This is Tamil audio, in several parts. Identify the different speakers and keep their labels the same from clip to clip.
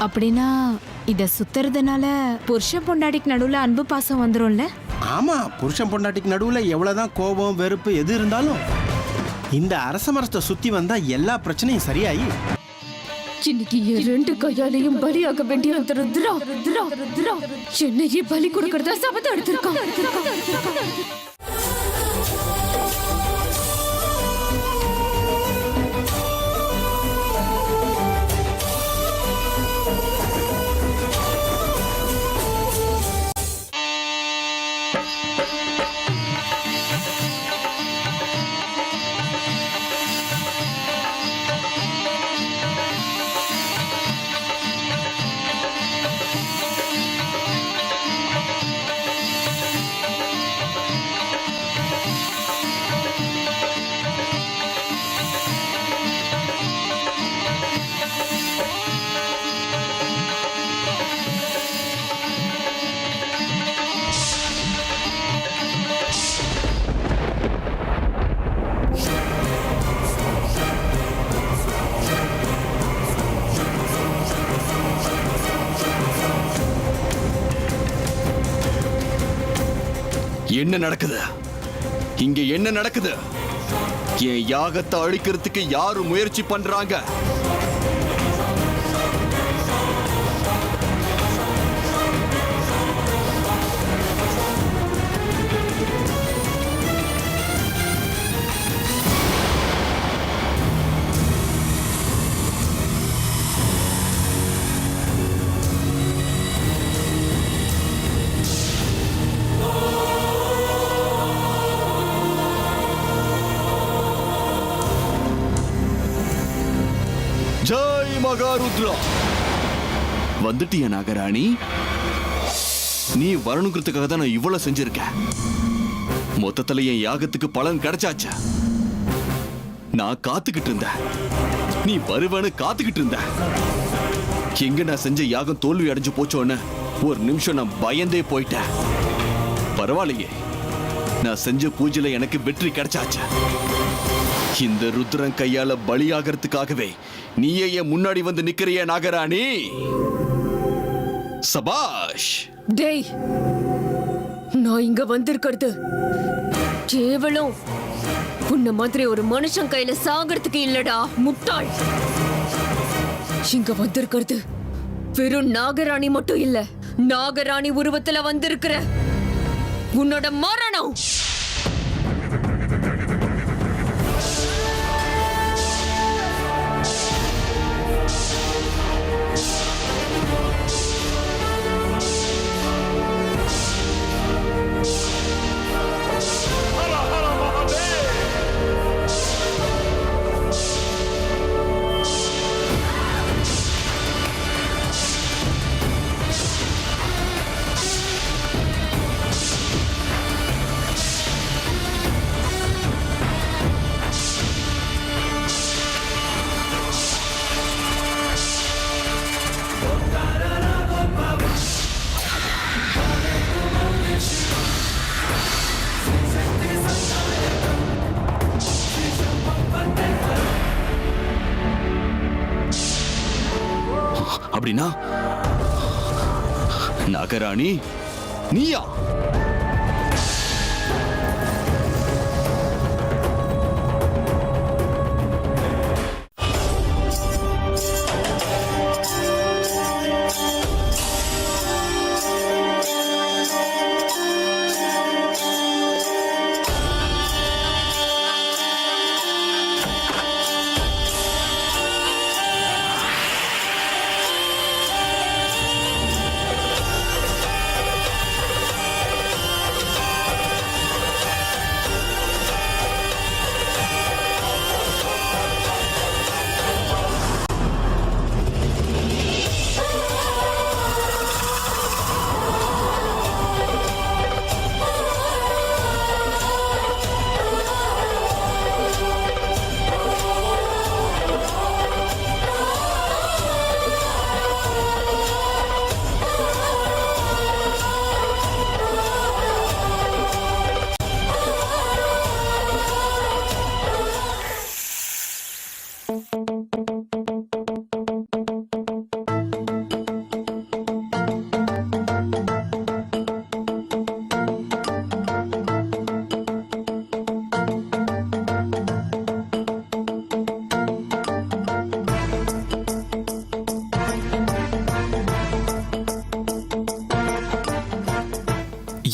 Speaker 1: அப்படின்னா இத சுத்துறதுனால புருஷன் பொண்டாட்டிக்கு நடுவுல அன்பு பாசம் வந்துரும்ல?
Speaker 2: ஆமா, புருஷன் பொண்டாட்டிக்கு நடுவுல எவ்வளவுதான் கோபம் வெறுப்பு எது இருந்தாலும் இந்த அரச மரத்தை சுத்தி வந்தா எல்லா பிரச்சனையும் சரியாயி
Speaker 3: இன்னைக்கு என் ரெண்டு கையாலையும் பலியாக வேண்டிய அந்த ருத்ரா என்னையே பலி கொடுக்கறதா சபதம் எடுத்திருக்கான்.
Speaker 4: என்ன நடக்குது இங்க? என்ன நடக்குது? என் யாகத்தை அழிக்கிறதுக்கு யாரு முயற்சி பண்றாங்க? ஜெய் மகாருத்ரா! வந்துட்டிய நாகராணி? நீ வரணுங்கிறதுக்காக தான் நான் இவ்வளவு செஞ்சிருக்கேன். மொத்தத்துல என் யாகத்துக்கு பலன் கிடைச்சாச்சு. நான் காத்துக்கிட்டு இருந்தேன், நீ வருவன்னு காத்துக்கிட்டு இருந்த. எங்க நான் செஞ்ச யாகம் தோல்வி அடைஞ்சு போச்சோன்னு ஒரு நிமிஷம் நான் பயந்தே போயிட்டேன். பரவாயில்லையே, நான் செஞ்ச பூஜையில எனக்கு வெற்றி கிடைச்சாச்சு. இந்த ருத்ரன் கையால பலியாகிறதுக்காகவே நீயே என் முன்னாடி வந்து நிக்கிறிய நாகராணி. சபாஷ்!
Speaker 3: டேய், நான் இங்க வந்திருக்கிறது கேவலம் உன்ன மாதிரி ஒரு மனுஷன் கையில சாகிறதுக்கு இல்லடா முட்டாள். இங்க வந்திருக்கிறது வெறும் நாகராணி மட்டும் இல்ல, நாகராணி உருவத்துல வந்திருக்கிற உன்னோட மரணம்.
Speaker 4: அப்படின்னா நாகராணி நீயா?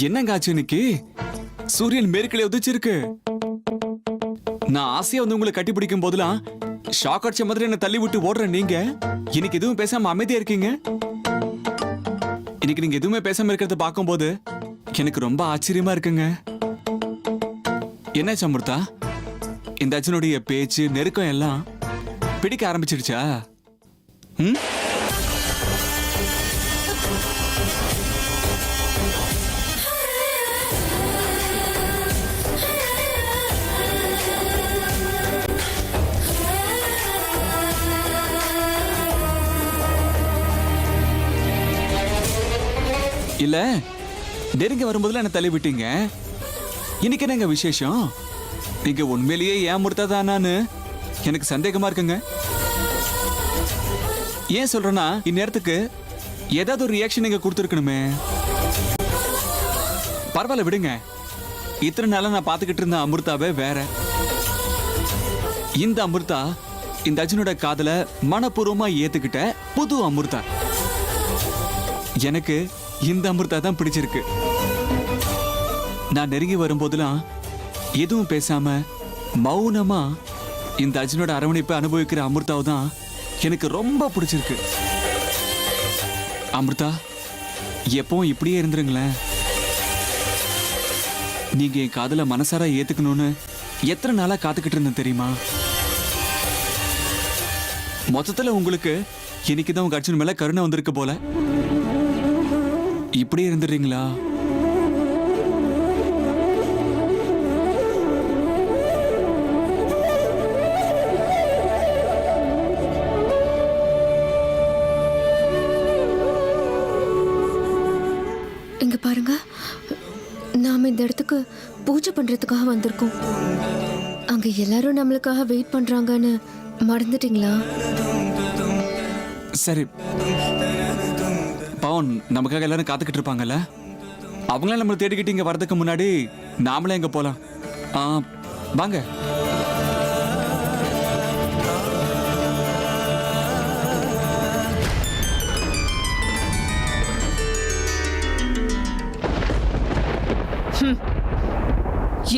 Speaker 5: என்னங்க ஆச்சு இன்னைக்கு? சூரியன் மேற்கிலே உதிச்சிருக்கு. நான் ஆசையா வந்து உங்களை கட்டி பிடிக்கும் போதெல்லாம் ஷாக் அடிச்ச மாதிரி என்ன தள்ளி விட்டு ஓடுற நீங்க இன்னைக்கு எதுவும் பேசாம அமைதியா இருக்கீங்க. இன்னைக்கு நீங்க எதுவுமே பேசாம இருக்கிறத பார்க்கும்போது எனக்கு ரொம்ப ஆச்சரியமா இருக்குங்க. என்ன அமிர்தா, இந்த அர்ஜுனுடைய பேச்சு நெருக்கம் எல்லாம் பிடிக்க ஆரம்பிச்சிடுச்சா? ம், இல்ல நெருங்க வரும்போதுல என்ன தள்ளி விட்டீங்க. இன்னைக்கு என்னங்க விசேஷம்? நீங்க உண்மையிலேயே ஏன் முர்த்தாதானான்னு எனக்கு சந்தேகமா இருக்குங்க. ஏன் சொல்றேன்னா இந்நேரத்துக்கு ஏதாவது ஒரு ரியாக்ஷன் நீங்க கொடுத்துருக்கணுமே. பரவாயில்ல விடுங்க. இத்தனை நாளா நான் பார்த்துக்கிட்டு இருந்த அமிர்தாவே வேற. இந்த அமிர்தா இந்த அர்ஜுனோட காதல மனப்பூர்வமா ஏத்துக்கிட்ட புது அமிர்தா. எனக்கு இந்த அமிர்தா தான் பிடிச்சிருக்கு. நான் நெருங்கி வரும்போதெல்லாம் எதுவும் பேசாம மௌனமா இந்த அர்ஜுனோட அரவணைப்பை அனுபவிக்கிற அமிர்தாவை தான் எனக்கு ரொம்ப பிடிச்சிருக்கு. அமிர்தா, எப்பவும் இப்படியே இருந்துருங்களேன். நீங்க என் காதல மனசார ஏத்துக்கணும்னு எத்தனை நாளா காத்துக்கிட்டு இருந்தேன் தெரியுமா? மொத்தத்துல உங்களுக்கு இன்னைக்குதான் உங்க அர்ஜுன் மேல கருணை வந்திருக்கு போல. இப்படியே இருந்துடுறீங்களா?
Speaker 3: இங்க பாருங்க, நாம இந்த இடத்துக்கு பூஜை பண்றதுக்காக வந்திருக்கோம். அங்க எல்லாரும் நம்மளுக்காக வெயிட் பண்றாங்கன்னு மறந்துட்டீங்களா?
Speaker 5: சரி, பவன் நமக்காக எல்லாரும் காத்துக்கிட்டு இருப்பாங்கல்ல, அவங்களே நம்மளை தேடிக்கிட்டு இங்க வரதுக்கு முன்னாடி நாமளே எங்க போலாம். வாங்க.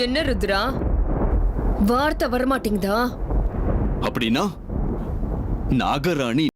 Speaker 3: என்ன ருத்ரா, வார்த்தை வரமாட்டீங்கதா?
Speaker 4: அப்படின்னா நாகராணி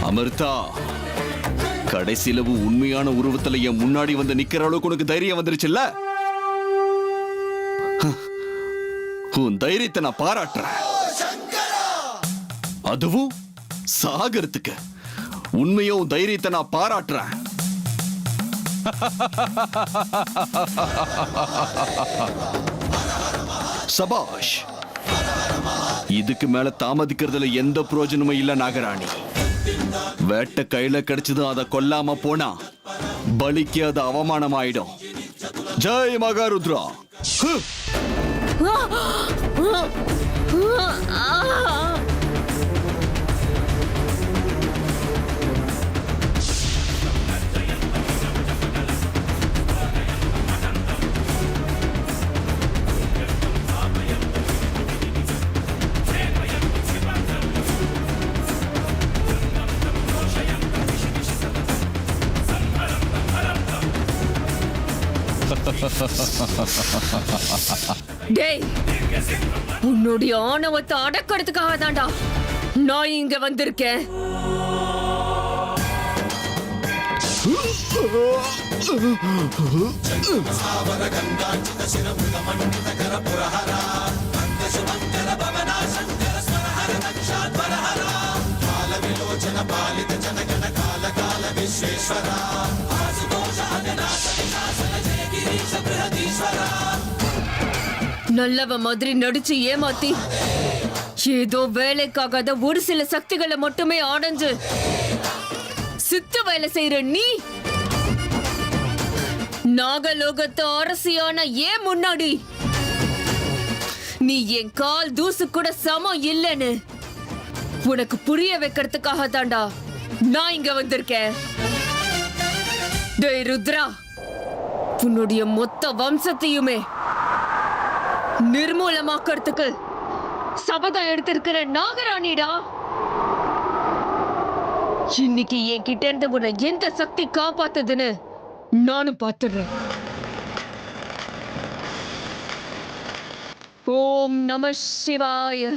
Speaker 4: அமிர்தா, கடைசியில உண்மையான உருவத்துல என் முன்னாடி வந்து நிக்கிற அளவுக்கு உனக்கு தைரியம் வந்துருச்சுல்ல? உன் தைரியத்தை நான் பாராட்டுறேன். அதுவும் சாகரத்துக்கு. உண்மையோ உன் தைரியத்தை நான் பாராட்டுறேன். சபாஷ். இதுக்கு மேல தாமதிக்கிறதுல எந்த பிரயோஜனமும் இல்ல நாகராணி. வேட்டை கையில கிடைச்சதும் அதை கொல்லாம போனா பலிக்கு அது அவமானம் ஆயிடும். ஜெய் மகாருத்ரா.
Speaker 3: டேய், உன்னுடைய ஆணவத்தை அடக்கிறதுக்காக தான்டா நான் இங்க வந்திருக்கேன். நல்லவ மாதிரி நடிச்சு ஏமாத்தி ஏதோ வேலைக்காகாத ஒரு சில சக்திகளை மட்டுமே அடைஞ்சு சித்து வேலை செய்யற நீ நாகலோகத்து அரசியான ஏன் முன்னாடி நீ என் கால் தூசு கூட சமம் இல்லைன்னு உனக்கு புரிய வைக்கிறதுக்காக தாண்டா நான் இங்க வந்திருக்கேன். டேய் ருத்ரா, உன்னுடைய மொத்த வம்சத்தையுமே நிர்மூலமாக்கிறதுக்கு சபதம் எடுத்திருக்கிற நாகராணிடா. இன்னைக்கு என் கிட்ட இருந்து உன்னை எந்த சக்தி காப்பாத்துதுன்னு நானும் பார்த்துடுறேன். ஓம் நம சிவாய.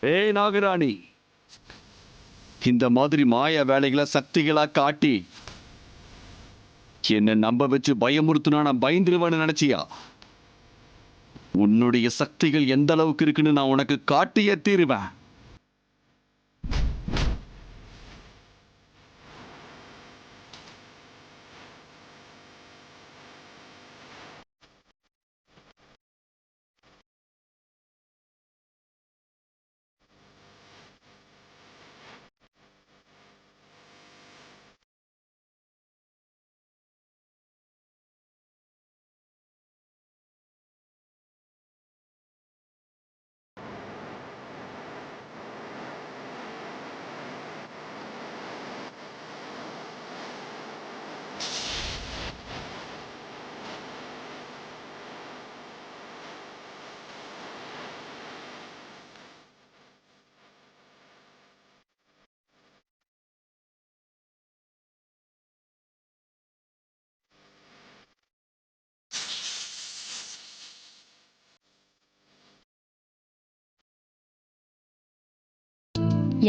Speaker 4: ஏய் நாகராணி, இந்த மாதிரி மாய வேலைகளை சக்திகளா காட்டி என்ன நம்ப வச்சு பயமுறுத்துனா நான் பயந்துருவேன்னு நினைச்சியா? உன்னுடைய சக்திகள் எந்த அளவுக்கு இருக்குன்னு நான் உனக்கு காட்டியே தீருவேன்.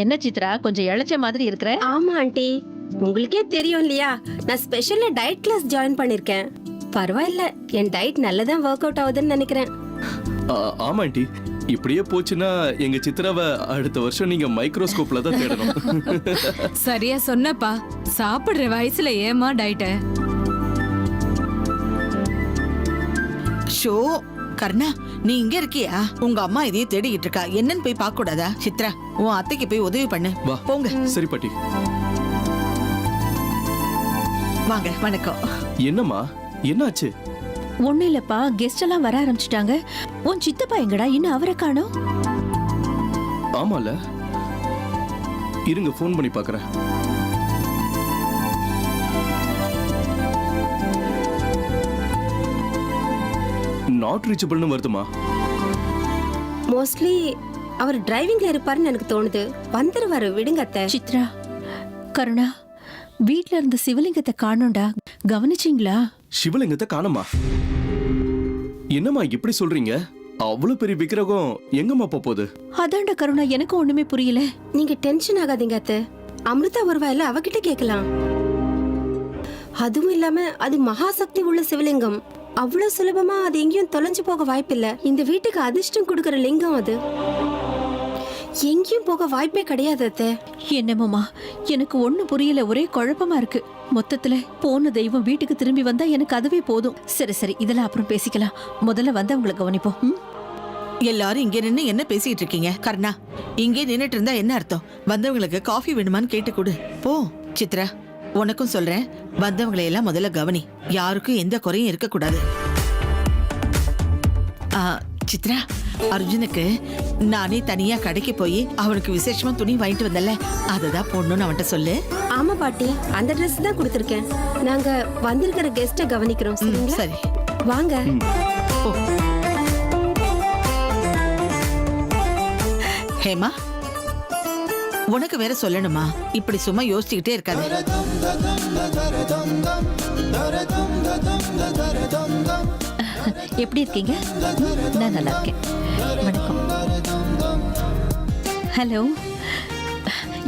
Speaker 6: என்ன சித்ரா, கொஞ்சம் இளைச்ச மாதிரி இருக்கிற?
Speaker 7: ஆமா ஆண்டி, உங்களுக்கே தெரியும் இல்லையா, நான் ஸ்பெஷலா டயட் கிளாஸ் ஜாயின் பண்ணிருக்கேன். பரவாயில்ல, என் டயட் நல்லதான் ஒர்க் அவுட் ஆகுதுன்னு நினைக்கிறேன்.
Speaker 8: ஆமா ஆண்டி, இப்படியே போச்சுன்னா எங்க சித்ராவை அடுத்த வருஷம் நீங்க மைக்ரோஸ்கோப்ல தான் தேடணும்.
Speaker 1: சரியா சொன்னப்பா. சாப்பிடுற வயசுல ஏமா டயட்ட?
Speaker 9: ஷோ கர்ணா, நீ இங்க இருக்கியா? உங்க அம்மா இதையே தேடிக்கிட்டு இருக்கா. என்னன்னு போய் பார்க்க கூடாதா? சித்ரா, உன் அத்தைக்கு போய் உதவி பண்ணு.
Speaker 8: வா
Speaker 9: போங்க.
Speaker 8: சரி பாட்டி.
Speaker 9: வாங்க. வணக்கம்.
Speaker 8: என்னம்மா, என்னாச்சு?
Speaker 6: ஒண்ணு இல்லப்பா, கெஸ்ட் எல்லாம் வர ஆரம்பிச்சிட்டாங்க. உன் சித்தப்பா எங்கடா? இன்னும் அவரை காணோம்.
Speaker 8: ஆமால, இருங்க ஃபோன் பண்ணி பார்க்கறேன். நாட் ரீச்சபிள்னு வருதுமா.
Speaker 7: மோஸ்ட்லி அவர் டிரைவிங்ல இருப்பாருன்னு எனக்கு தோணுது. வந்துருவாரு, விடுங்க அத்தை.
Speaker 6: சித்ரா, கருணா, வீட்ல இருந்த சிவலிங்கத்தை காணோம்டா. கவனிச்சிங்களா?
Speaker 8: சிவலிங்கத்தை காணுமா? என்னம்மா இப்படி சொல்றீங்க? அவ்வளவு பெரிய விக்கிரகம் எங்கம்மா போகுது?
Speaker 6: அதான்டா கருணா, எனக்கு ஒண்ணுமே புரியல.
Speaker 7: நீங்க டென்ஷன் ஆகாதீங்க அத்தை. அமிர்தா வருவாயில அவகிட்ட கேட்கலாம். அதுவும் இல்லாம அது மகாசக்தி உள்ள சிவலிங்கம். அவ்வளவு சுலபமா அது எங்கேயும் தொலைஞ்சு போக வாய்ப்பில்ல. இந்த வீட்டுக்கு அதிர்ஷ்டம் கொடுக்கற லிங்கம் அது. எங்கேயும் போக வாய்ப்பே கிடையாது அத்தை.
Speaker 6: என்னமோமா, எனக்கு ஒண்ணு புரியல, ஒரே குழப்பமா இருக்கு. மொத்தத்துல போன தெய்வம் வீட்டுக்கு திரும்பி வந்தா எனக்கு அதுவே போதும். சரி சரி, இதெல்லாம் அப்புறம் பேசிக்கலாம். முதல்ல வந்தவங்களை கவனிப்போம். ம்?
Speaker 9: எல்லாரும் இங்க நின்னு என்ன பேசிட்டு இருக்கீங்க? கர்ணா, இங்கே நின்னுட்டு இருந்தா என்ன அர்த்தம்? வந்தவங்களுக்கு காஃபி வேணுமான்னு கேட்டு கொடு. போ. சித்ரா, உனக்கும் சொல்றேன், வந்தவங்களை எல்லாம் முதல்ல கவனி. யாருக்கும் எந்த குறையும் இருக்க கூடாது. சித்ரா, அர்ஜுனுக்கு நானே தனியா கடைக்கு போய் அவனுக்கு விசேஷமா துணி வாங்கிட்டு வந்தல, அததான் போடணும்னு அவன்கிட்ட சொல்லு.
Speaker 7: ஆமா பாட்டி, அந்த ட்ரெஸ் தான் கொடுத்துருக்கேன். நாங்க வந்திருக்கிற கெஸ்ட கவனிக்கிறோம். சரிங்களா?
Speaker 9: சரி,
Speaker 7: வாங்க.
Speaker 9: போ. ஹேமா, உனக்கு வேற சொல்லணுமா? இப்படி சும்மா யோசிச்சுக்கிட்டே இருக்காது.
Speaker 6: எப்படி இருக்கீங்க? நான் நல்லா இருக்கேன். வணக்கம். ஹலோ.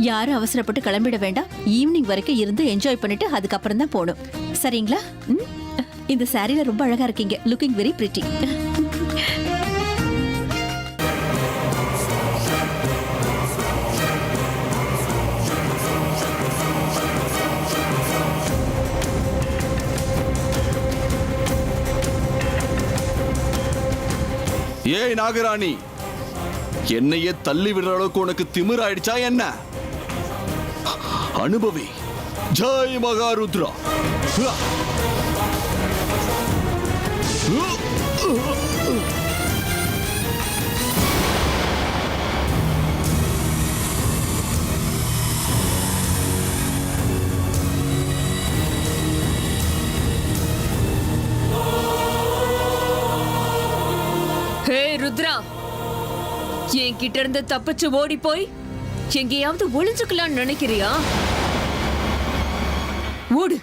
Speaker 6: யாரும் அவசரப்பட்டு கிளம்பிட வேண்டாம். ஈவினிங் வரைக்கும் இருந்து என்ஜாய் பண்ணிட்டு அதுக்கப்புறம் தான் போகணும். சரிங்களா? இந்த சாரியில ரொம்ப அழகா இருக்கீங்க. Looking very pretty.
Speaker 4: ஏய் நாகராணி, என்னையே தள்ளி விடுற அளவுக்கு உனக்கு திமிர் ஆயிடுச்சா என்ன? அனுபவி. ஜெய் மகாருத்ரா.
Speaker 3: ஹே ருத்ரா, என்கிட்ட இருந்து தப்பிச்சு ஓடி போய் எங்கேயாவது ஒளிஞ்சுக்கலாம்னு நினைக்கிறியா? ஓடு.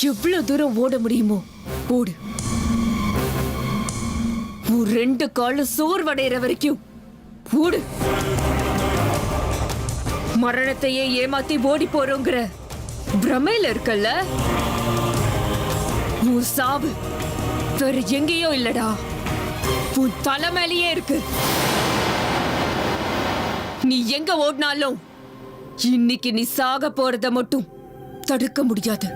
Speaker 3: எவ்வளவு தூரம் ஓட முடியுமோ ஓடு. உன் 2 காலும் சோர்வடைகிற வரைக்கும் ஓடு. மரணத்தையே ஏமாத்தி ஓடி போறோங்கிற பிரமையில இருக்கல்ல, உன் சாவு வேற எங்கேயோ இல்லடா, உன் தலை மேலேயே இருக்கு. நீ எங்க ஓடினாலும் இன்னைக்கு நீ சாக போறத மட்டும் தடுக்க முடியாது.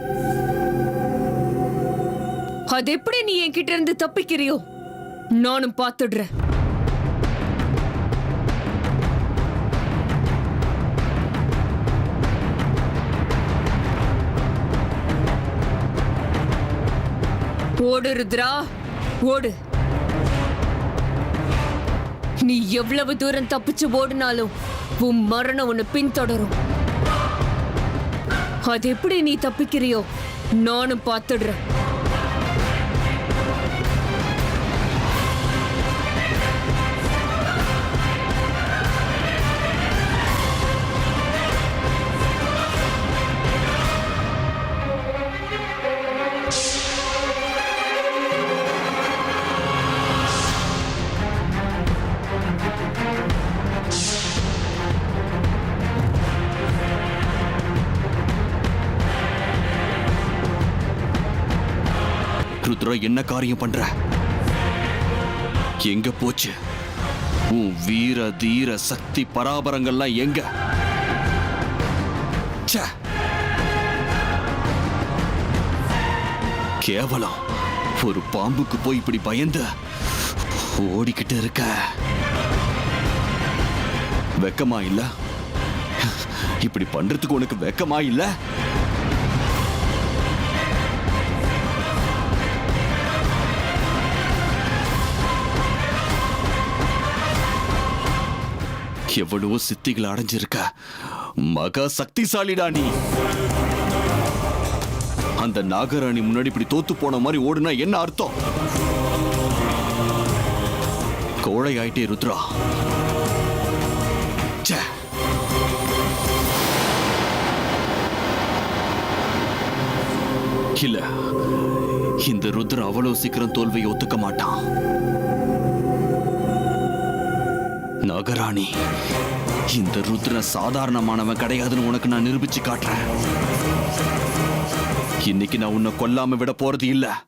Speaker 3: அது எப்படி நீ என்கிட்ட இருந்து தப்பிக்கிறியோ நானும் பார்த்துடுறேன். ஓடு ருத்ரா, ஓடு. நீ எவ்வளவு தூரம் தப்பிச்சு ஓடினாலும் உன் மரணம் உன்னை பின்தொடரும். அது எப்படி நீ தப்பிக்கிறியோ நானும் பார்த்துடுறேன்.
Speaker 4: ருத்ரா, என்ன காரியம் பண்ற? எங்க போச்சு உன் வீர தீர சக்தி பராபரங்கள்லாம்? எங்க? ச்சே, கேவலம். ஒரு பாம்புக்கு போய் இப்படி பயந்து ஓடிக்கிட்டு இருக்க. வெக்கமா இல்ல? இப்படி பண்றதுக்கு உனக்கு வெக்கமா இல்ல? எவ்வளவோ சித்திகள் அடைஞ்சிருக்க, மகா சக்திசாலிடா நீ. அந்த நாகராணி முன்னாடி இப்படி தோத்து போன மாதிரி ஓடுனா என்ன அர்த்தம்? கோழை ஆயிட்டே ருத்ரா. ச்சே. இல்ல, இந்த ருத்ரா அவ்வளவு சீக்கிரம் தோல்வியை ஒத்துக்க மாட்டான். நாகராணி, இந்த ருத்ரன் சாதாரணமானவன் கிடையாதுன்னு உனக்கு நான் நிரூபிச்சு காட்டுறேன். இன்னைக்கு நான் உன்னை கொல்லாம விட போறது இல்ல.